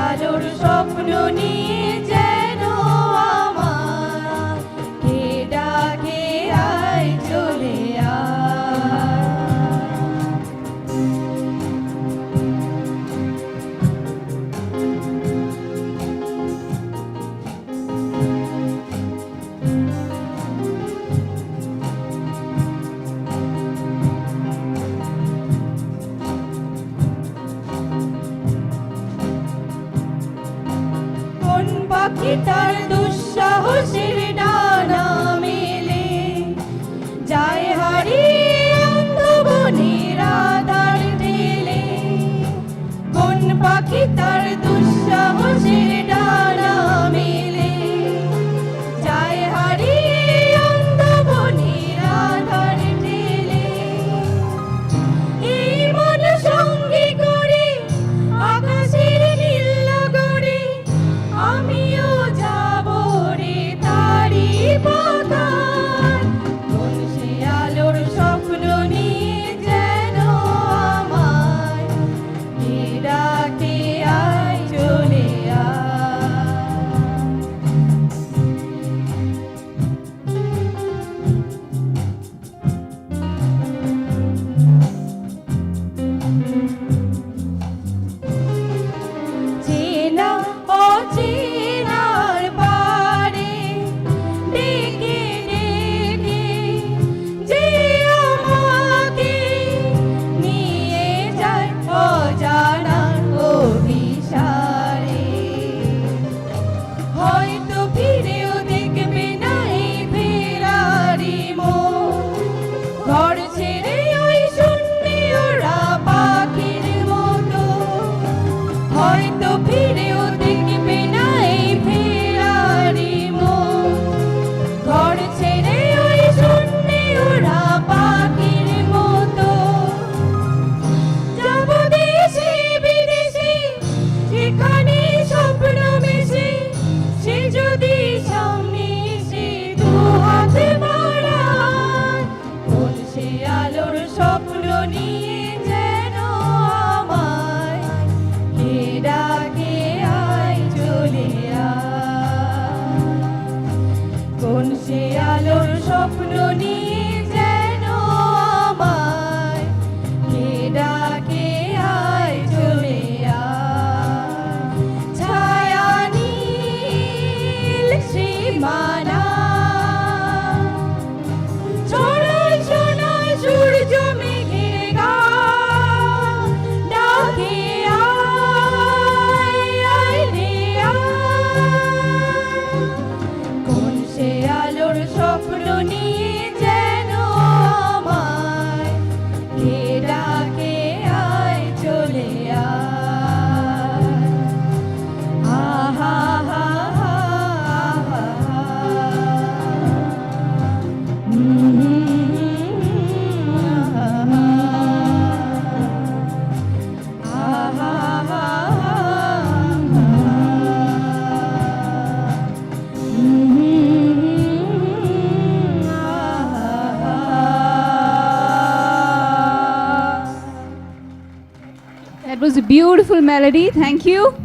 আলোর স্বপ্ন নিয়ে যেন আমার কে ডাকে আয় চলে পাখি তার দুঃসাহসের ডানা মেলে যায় হারিয়ে অন্ধবনের আধার ঢেলে। কোন পাখি তার দুঃসাহসের ডানা মেলে যায় হারিয়ে অন্ধবনের আধার ঢেলে। এই মন সঙ্গী করে আকাশের নীল নগরে আমিও যাব রে তারি পথার। কোন সে আলোর স্বপ্ন নিয়ে যেন আমায় কে ডাকে আয় চলে চেনা অচেনার পারে ডেকে ডেকে যে আমাকে নিয়ে যায় অজানার অভিসারে। হয়তো ফিরেও দেখবে না এই ফেরারি মন, ঘর ছেড়ে ওই শূন্যে ওরা পাখির মতো। হয়তো ফিরেও দেখবে না এই ফেরারি মন, ঘর ছেড়ে ওই শূন্যে ওরা পাখির মতো। যাব দেশে বিদেশে যেখানে স্বপ্ন মেশে, সে যদি সামনে এসে দু হাত বাড়ায়। কোন সে আলোর স্বপ্ন নিয়ে যেন আমায় কে ডাকে আয় চলে কোন সে আলোর স্বপ্ন নিয়ে যেন আমায় কে ডাকে আয় চলে ছায়া নীল সীমানা ছড়ায় সোনায় সূর্য মেঘের গান ডাকে আয় আয় রে কোন সে আলোর স্বপ্ন নিয়ে যেন আমায় কে ডাকে আয় চলে আহা হা হা হা That was a beautiful melody. Thank you.